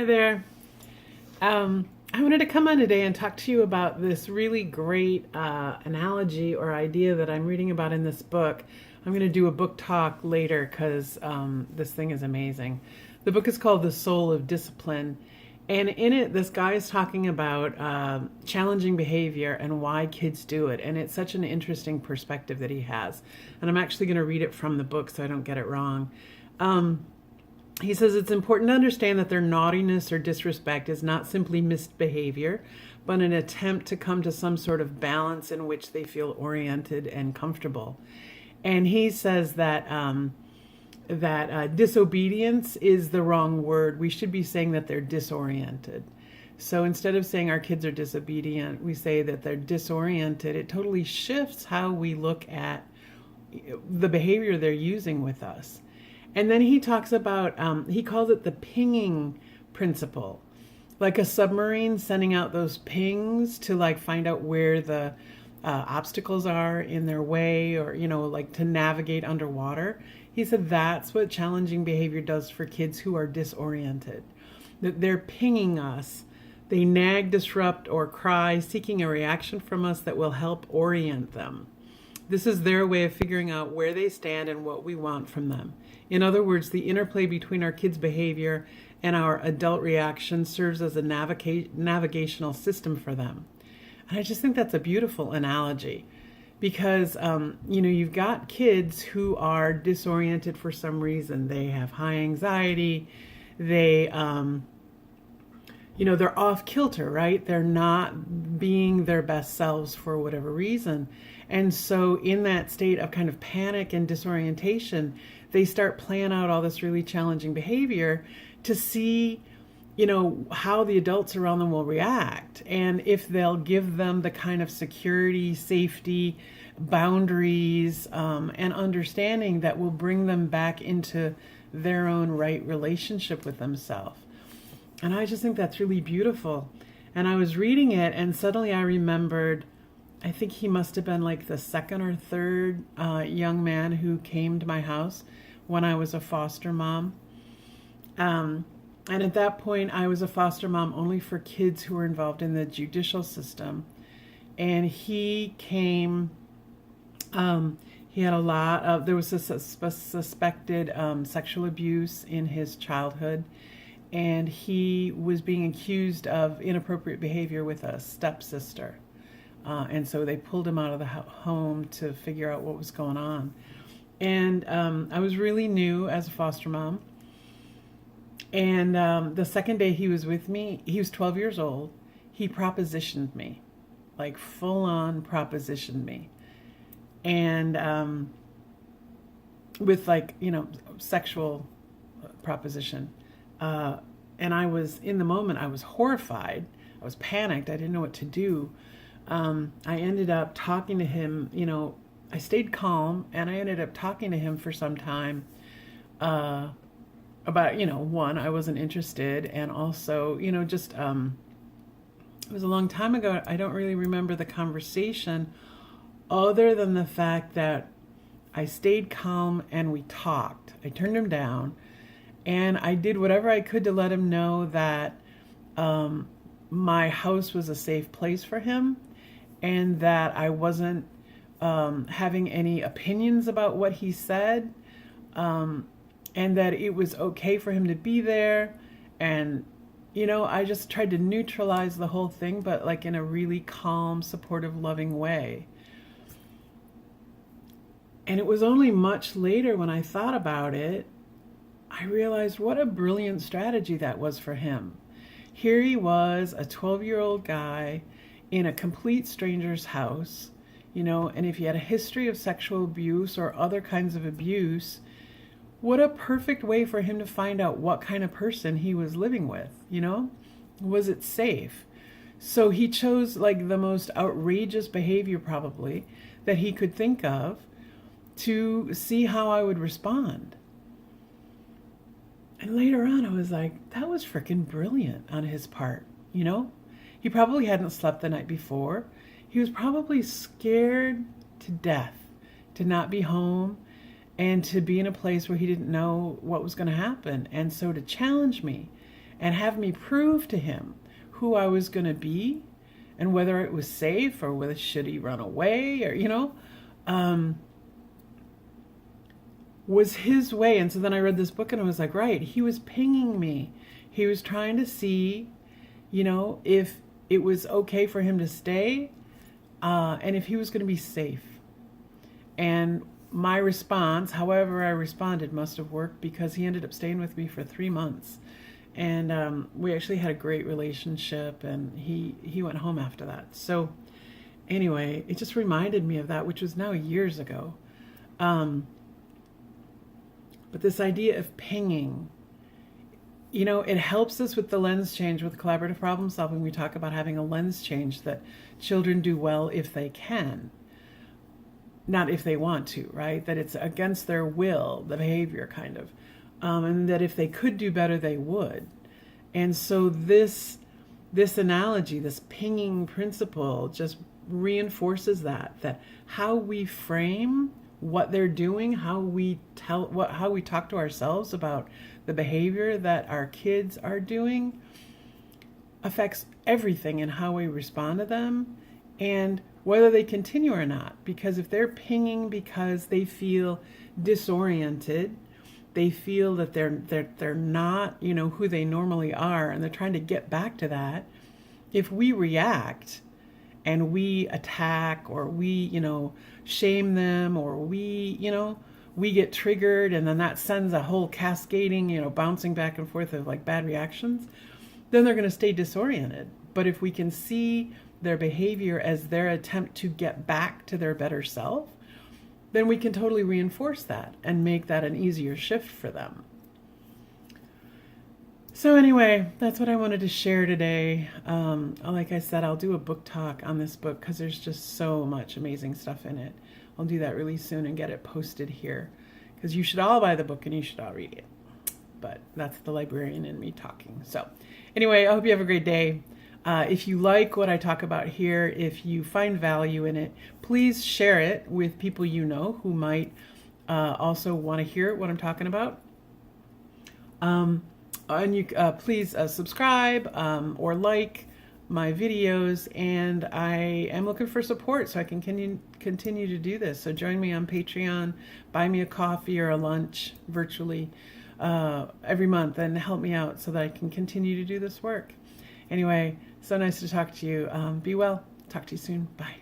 Hi there. I wanted to come on today and talk to you about this really great analogy or idea that I'm reading about in this book. I'm going to do a book talk later because this thing is amazing. The book is called The Soul of Discipline. And in it, this guy is talking about challenging behavior and why kids do it. And it's such an interesting perspective that he has. And I'm actually going to read it from the book so I don't get it wrong. He says it's important to understand that their naughtiness or disrespect is not simply misbehavior, but an attempt to come to some sort of balance in which they feel oriented and comfortable. And he says that disobedience is the wrong word. We should be saying that they're disoriented. So instead of saying our kids are disobedient, we say that they're disoriented. It totally shifts how we look at the behavior they're using with us. And then he talks about, he calls it the pinging principle. Like a submarine sending out those pings to like find out where the obstacles are in their way, or, like to navigate underwater. He said that's what challenging behavior does for kids who are disoriented. That they're pinging us. They nag, disrupt, or cry, seeking a reaction from us that will help orient them. This is their way of figuring out where they stand and what we want from them. In other words, the interplay between our kids' behavior and our adult reaction serves as a navigational system for them. And I just think that's a beautiful analogy because, you've got kids who are disoriented for some reason. They have high anxiety. They're off kilter, right? They're not being their best selves for whatever reason. And so in that state of kind of panic and disorientation, they start playing out all this really challenging behavior to see, how the adults around them will react. And if they'll give them the kind of security, safety, boundaries, and understanding that will bring them back into their own right relationship with themselves. And I just think that's really beautiful. And I was reading it and suddenly I remembered, I think he must have been like the second or third young man who came to my house when I was a foster mom. And at that point, I was a foster mom only for kids who were involved in the judicial system. And he came, he had there was a suspected sexual abuse in his childhood. And he was being accused of inappropriate behavior with a stepsister. And so they pulled him out of the home to figure out what was going on. And I was really new as a foster mom. And the second day he was with me, he was 12 years old. He propositioned me, like full on propositioned me. And with sexual proposition. And I was, in the moment, I was horrified. I was panicked. I didn't know what to do. I ended up talking to him, I stayed calm and I ended up talking to him for some time about, one, I wasn't interested. And also, it was a long time ago. I don't really remember the conversation other than the fact that I stayed calm and we talked. I turned him down. And I did whatever I could to let him know that my house was a safe place for him and that I wasn't having any opinions about what he said, and that it was okay for him to be there. And, I just tried to neutralize the whole thing, but like in a really calm, supportive, loving way. And it was only much later when I thought about it, I realized what a brilliant strategy that was for him. Here he was, a 12-year-old guy in a complete stranger's house, and if he had a history of sexual abuse or other kinds of abuse, what a perfect way for him to find out what kind of person he was living with, Was it safe? So he chose like the most outrageous behavior probably that he could think of to see how I would respond. And later on, I was like, that was freaking brilliant on his part, He probably hadn't slept the night before. He was probably scared to death to not be home and to be in a place where he didn't know what was going to happen. And so to challenge me and have me prove to him who I was going to be and whether it was safe or whether should he run away or, was his way. And so then I read this book and I was like, right, he was pinging me. He was trying to see, if it was okay for him to stay and if he was going to be safe. And my response, however I responded, must have worked because he ended up staying with me for 3 months. And we actually had a great relationship, and he went home after that. So anyway, it just reminded me of that, which was now years ago. But this idea of pinging, it helps us with the lens change with collaborative problem solving. We talk about having a lens change that children do well if they can, not if they want to, right? That it's against their will, the behavior kind of. And that if they could do better, they would. And so this analogy, this pinging principle, just reinforces that how we frame what they're doing, how we talk to ourselves about the behavior that our kids are doing affects everything in how we respond to them and whether they continue or not. Because if they're pinging because they feel disoriented, they feel that they're not, who they normally are, and they're trying to get back to that. If we react and we attack or we, shame them or we get triggered, and then that sends a whole cascading, bouncing back and forth of like bad reactions, then they're going to stay disoriented. But if we can see their behavior as their attempt to get back to their better self, then we can totally reinforce that and make that an easier shift for them. So anyway, that's what I wanted to share today. Like I said, I'll do a book talk on this book because there's just so much amazing stuff in it. I'll do that really soon and get it posted here because you should all buy the book and you should all read it. But that's the librarian in me talking. So anyway, I hope you have a great day. If you like what I talk about here, if you find value in it, please share it with people who might also want to hear what I'm talking about. And you please subscribe or like my videos, and I am looking for support so I can continue to do this. So join me on Patreon, buy me a coffee or a lunch virtually every month and help me out so that I can continue to do this work. Anyway, so nice to talk to you. Be well. Talk to you soon. Bye.